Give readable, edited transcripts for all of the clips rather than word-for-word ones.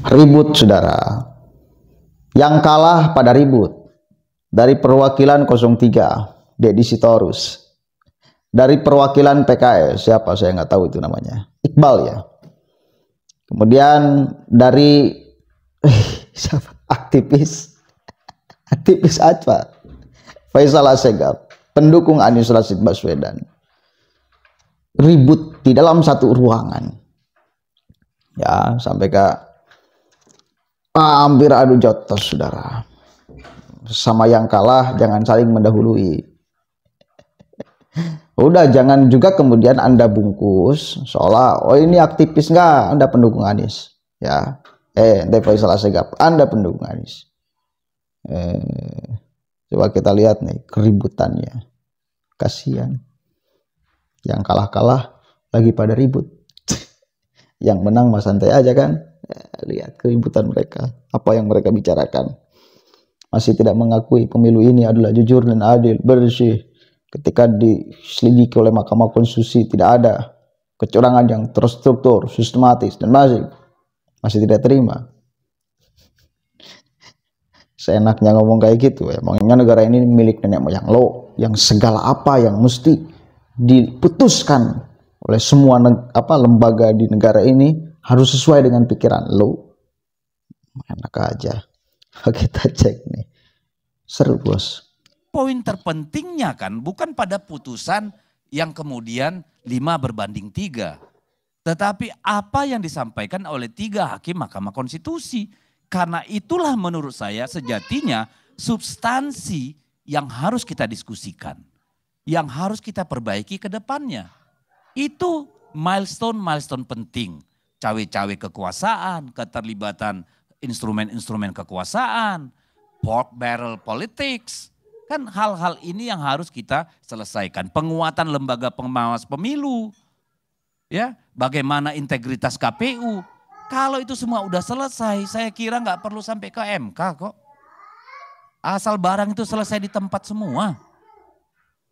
Ribut, saudara. Yang kalah pada ribut. Dari perwakilan 03, Deddy Sitorus. Dari perwakilan PKS, siapa saya nggak tahu itu namanya. Iqbal ya. Kemudian dari siapa? Aktivis apa? Faisal Assegaf, pendukung Anies Rashid Baswedan. Ribut di dalam satu ruangan. Ya, sampai ke hampir adu jotos, saudara. Sama yang kalah jangan saling mendahului. Udah, jangan juga kemudian Anda bungkus seolah oh ini aktivis, enggak, Anda pendukung Anies. Ya. Ente Faisal Assegaf, Anda pendukung Anies. Coba kita lihat nih keributannya. Kasihan. Yang kalah-kalah lagi pada ribut. Yang menang mas santai aja kan. Lihat keributan mereka. Apa yang mereka bicarakan. Masih tidak mengakui pemilu ini adalah jujur dan adil, bersih. Ketika diselidiki oleh Mahkamah Konstitusi tidak ada kecurangan yang terstruktur, sistematis, dan masih tidak terima. Seenaknya ngomong kayak gitu. Emangnya negara ini milik nenek moyang lo, yang segala apa yang mesti diputuskan oleh semua lembaga di negara ini harus sesuai dengan pikiran lo. Enak aja. Kita cek nih. Seru, bos. Poin terpentingnya kan bukan pada putusan yang kemudian 5/3. Tetapi apa yang disampaikan oleh 3 hakim Mahkamah Konstitusi. Karena itulah menurut saya sejatinya substansi yang harus kita diskusikan. Yang harus kita perbaiki ke depannya. Itu milestone penting. Cawe-cawe kekuasaan, keterlibatan instrumen-instrumen kekuasaan, pork barrel politics. Kan hal-hal ini yang harus kita selesaikan. Penguatan lembaga pengawas pemilu. Ya, bagaimana integritas KPU. Kalau itu semua udah selesai, saya kira nggak perlu sampai ke MK kok. Asal barang itu selesai di tempat semua.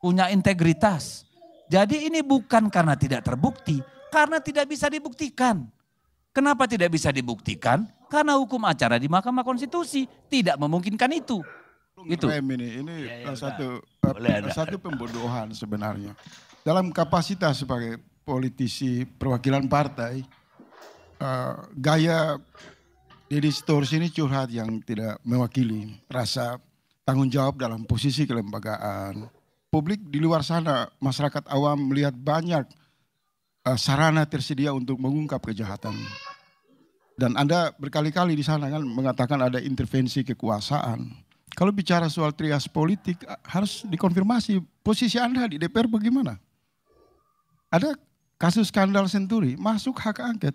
Punya integritas. Jadi ini bukan karena tidak terbukti, karena tidak bisa dibuktikan. Kenapa tidak bisa dibuktikan? Karena hukum acara di Mahkamah Konstitusi tidak memungkinkan itu. Gitu. Ini satu pembodohan sebenarnya. Dalam kapasitas sebagai politisi perwakilan partai, gaya Deddy Sitorus ini curhat yang tidak mewakili rasa tanggung jawab dalam posisi kelembagaan. Publik di luar sana, masyarakat awam melihat banyak sarana tersedia untuk mengungkap kejahatan. Dan Anda berkali-kali di sana kan mengatakan ada intervensi kekuasaan. Kalau bicara soal trias politik harus dikonfirmasi posisi Anda di DPR bagaimana? Ada kasus skandal Senturi masuk hak angket.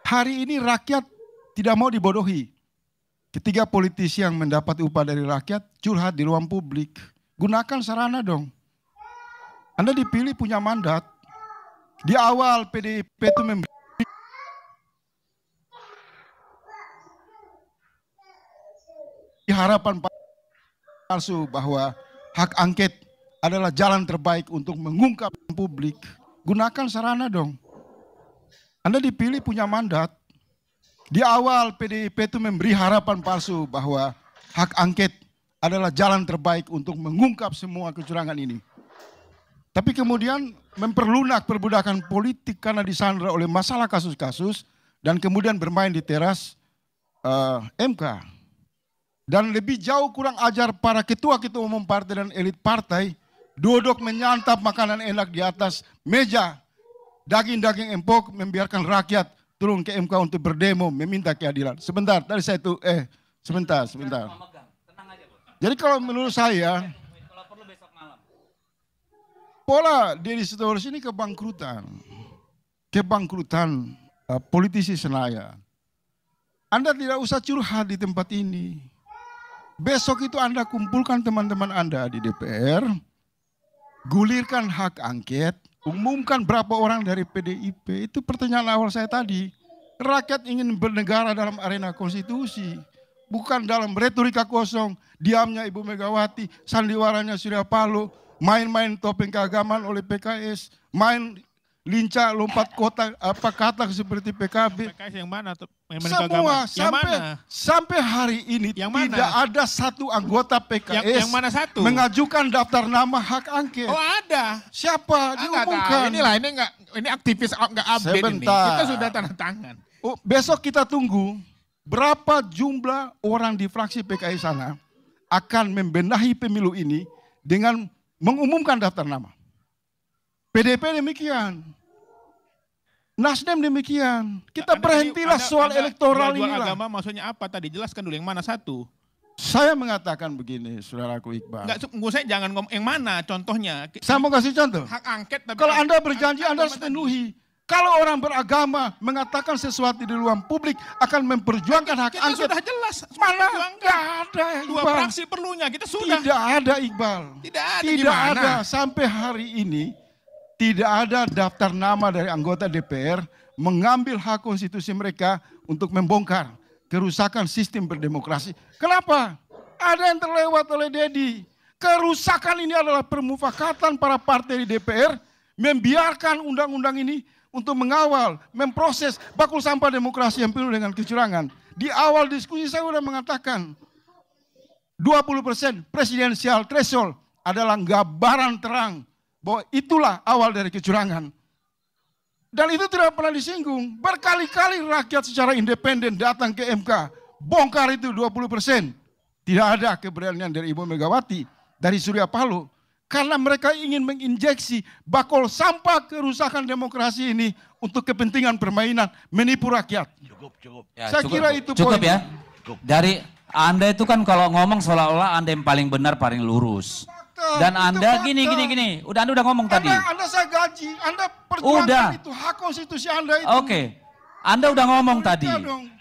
Hari ini rakyat tidak mau dibodohi. Ketiga politisi yang mendapat upah dari rakyat curhat di ruang publik. Gunakan sarana dong. Anda dipilih punya mandat. Di awal PDIP itu memberi harapan palsu bahwa hak angket adalah jalan terbaik untuk mengungkap publik. Gunakan sarana dong. Anda dipilih punya mandat. Di awal PDIP itu memberi harapan palsu bahwa hak angket adalah jalan terbaik untuk mengungkap semua kecurangan ini. Tapi kemudian memperlunak perbudakan politik karena disandra oleh masalah kasus-kasus dan kemudian bermain di teras MK. Dan lebih jauh kurang ajar para ketua-ketua umum partai dan elit partai duduk menyantap makanan enak di atas meja daging-daging empuk, membiarkan rakyat turun ke MK untuk berdemo meminta keadilan. Sebentar, tadi saya itu sebentar. Jadi kalau menurut saya pola Deddy Sitorus ini kebangkrutan politisi Senayan. Anda tidak usah curhat di tempat ini. Besok itu Anda kumpulkan teman-teman Anda di DPR, gulirkan hak angket, umumkan berapa orang dari PDIP. Itu pertanyaan awal saya tadi. Rakyat ingin bernegara dalam arena konstitusi, bukan dalam retorika kosong, diamnya Ibu Megawati, sandiwaranya Surya Paloh, main-main topeng keagamaan oleh PKS, main lincah lompat kotak apa kata seperti PKB. PKS yang mana tuh? Semua sampai hari ini tidak ada satu anggota PKS yang mana satu? Mengajukan daftar nama hak angket. Oh ada. Siapa? Diumumkan. Ini aktivis nggak update ini. Kita sudah tanda tangan. Oh, besok kita tunggu berapa jumlah orang di fraksi PKS sana akan membenahi pemilu ini dengan mengumumkan daftar nama. PDP demikian. Nasdem demikian. Kita berhentilah soal elektoral ini. Agama maksudnya apa tadi? Jelaskan dulu yang mana satu. Saya mengatakan begini, saudaraku Iqbal. Enggak, saya jangan ngomong yang mana contohnya. Saya mau kasih contoh. Hak angket. Tapi kalau Anda berjanji Anda harus penuhi. Kalau orang beragama mengatakan sesuatu di ruang publik akan memperjuangkan hak angket. Sudah jelas. Mana? Tidak ada Iqbal. Dua fraksi perlunya, kita sudah. Tidak ada Iqbal. Tidak ada sampai hari ini. Tidak ada daftar nama dari anggota DPR mengambil hak konstitusi mereka untuk membongkar kerusakan sistem berdemokrasi. Kenapa? Ada yang terlewat oleh Dedi. Kerusakan ini adalah permufakatan para partai di DPR membiarkan undang-undang ini untuk mengawal, memproses bakul sampah demokrasi yang penuh dengan kecurangan. Di awal diskusi saya sudah mengatakan 20% presidensial threshold adalah gambaran terang bahwa itulah awal dari kecurangan. Dan itu tidak pernah disinggung. Berkali-kali rakyat secara independen datang ke MK. Bongkar itu 20%. Tidak ada keberanian dari Ibu Megawati, dari Surya Paloh. Karena mereka ingin menginjeksi bakul sampah kerusakan demokrasi ini untuk kepentingan permainan, menipu rakyat. Cukup. Ya, saya kira itu cukup poin. Ya. Dari Anda itu kan kalau ngomong seolah-olah Anda yang paling benar, paling lurus. Dan Anda gini. Anda udah ngomong tadi. Anda saya gaji, Anda perjuangkan itu hak konstitusi Anda itu. Oke. Anda udah ngomong tadi.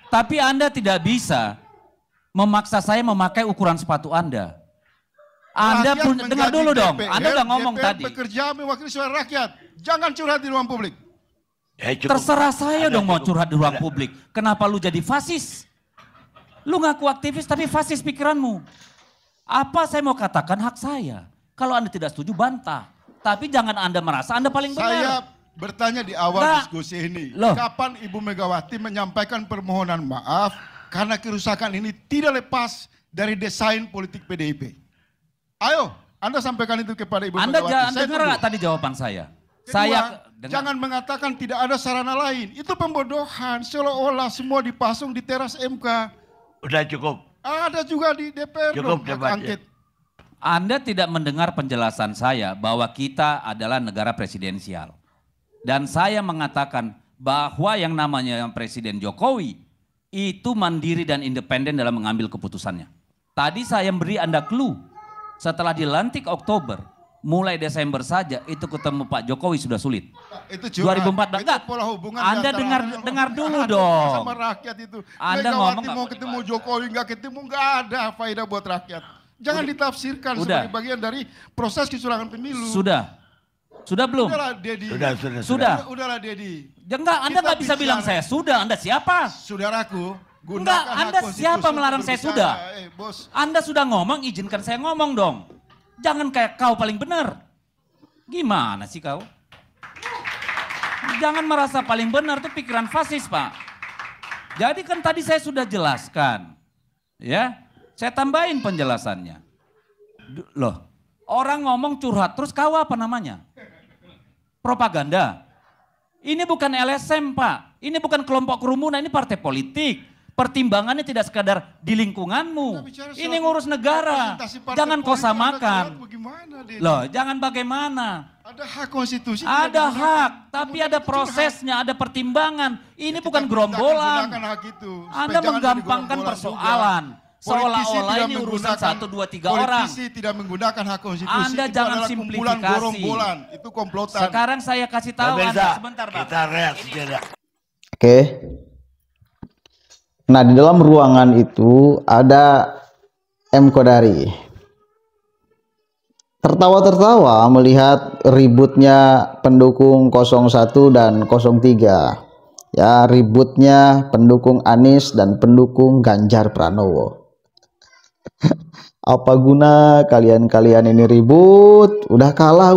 Tapi Anda tidak bisa memaksa saya memakai ukuran sepatu Anda. Anda pun dengar dulu dong. Anda udah ngomong tadi. Bekerja mewakili suara rakyat. Jangan curhat di ruang publik. Terserah saya dong mau curhat di ruang publik. Kenapa lu jadi fasis? Lu ngaku aktivis tapi fasis pikiranmu. Apa saya mau katakan hak saya. Kalau Anda tidak setuju bantah. Tapi jangan Anda merasa Anda paling benar. Saya bertanya di awal diskusi ini. Kapan Ibu Megawati menyampaikan permohonan maaf karena kerusakan ini tidak lepas dari desain politik PDIP. Ayo, Anda sampaikan itu kepada Ibu Megawati. Anda dengar nggak tadi jawaban saya? Kedua, jangan mengatakan tidak ada sarana lain. Itu pembodohan. Seolah-olah semua dipasung di teras MK. Udah cukup. Ada juga di DPR. Cukup angket. Anda tidak mendengar penjelasan saya bahwa kita adalah negara presidensial. Dan saya mengatakan bahwa yang namanya Presiden Jokowi itu mandiri dan independen dalam mengambil keputusannya. Tadi saya beri Anda clue. Setelah dilantik Oktober, mulai Desember saja itu ketemu Pak Jokowi sudah sulit. Itu juga 2014 enggak. Anda dengar dulu dong. Sama rakyat itu. Anda Megawati ngomong mau ketemu Jokowi enggak ketemu, enggak ada faedah buat rakyat. Jangan ditafsirkan sebagai bagian dari proses kecurangan pemilu. Sudah belum? Udahlah Dedi. Sudah. Udahlah Dedi. Enggak, Anda nggak bisa bilang saya sudah. Anda siapa? Saudaraku, enggak, Anda siapa melarang saya sudah? Bos. Anda sudah ngomong, izinkan saya ngomong dong. Jangan kayak kau paling benar. Gimana sih kau? Jangan merasa paling benar, itu pikiran fasis, Pak. Jadi kan tadi saya sudah jelaskan. Ya, saya tambahin penjelasannya. Loh, orang ngomong curhat, terus kau apa namanya? Propaganda. Ini bukan LSM, Pak. Ini bukan kelompok kerumunan, ini partai politik. Pertimbangannya tidak sekadar di lingkunganmu. Ini ngurus negara. Jangan kau samakan. Loh, jangan bagaimana. Ada hak konstitusi. Ada hak, tapi ada prosesnya, ada pertimbangan. Ini bukan gerombolan. Anda menggampangkan persoalan. Seolah-olah ini urusan 1, 2, 3 orang. Politisi tidak menggunakan hak konstitusi. Anda jangan simplifikasi. Itu komplotan. Sekarang saya kasih tahu Anda sebentar, Pak. Kita reaksi. Oke. Nah, di dalam ruangan itu ada M. Kodari. Tertawa-tertawa melihat ributnya pendukung 01 dan 03. Ya, ributnya pendukung Anies dan pendukung Ganjar Pranowo. Apa guna kalian-kalian ini ribut? Udah kalah.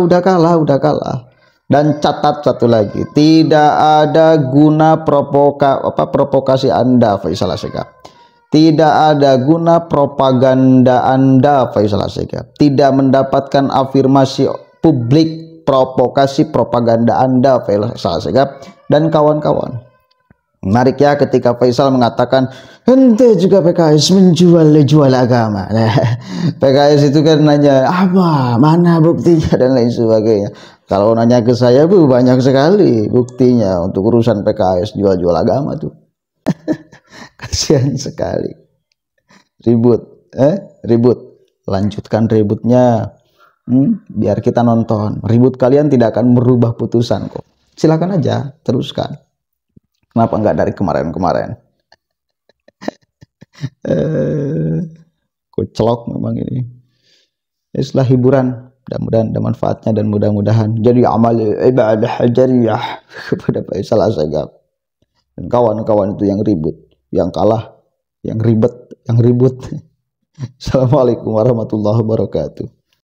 Dan catat satu lagi, tidak ada guna provokasi Anda Faisal Asegaf. Tidak ada guna propaganda Anda Faisal Asegaf. Tidak mendapatkan afirmasi publik provokasi propaganda Anda Faisal Asegaf dan kawan-kawan. Menarik ya ketika Faisal mengatakan ente juga PKS menjual agama. Nah, PKS itu kan nanya apa, mana buktinya dan lain sebagainya. Kalau nanya ke saya bu banyak sekali buktinya untuk urusan PKS jual agama tuh. Kasihan sekali. Ribut, ribut. Lanjutkan ributnya. Biar kita nonton. Ribut kalian tidak akan merubah putusan kok. Silakan aja, teruskan. Kenapa enggak dari kemarin-kemarin? Kucelok memang ini. Istilah hiburan. Mudah-mudahan ada manfaatnya dan mudah-mudahan jadi amal ibadah jariyah kepada Faisal Asegaf dan kawan-kawan itu yang ribut, yang kalah, yang ribut. Assalamualaikum warahmatullahi wabarakatuh.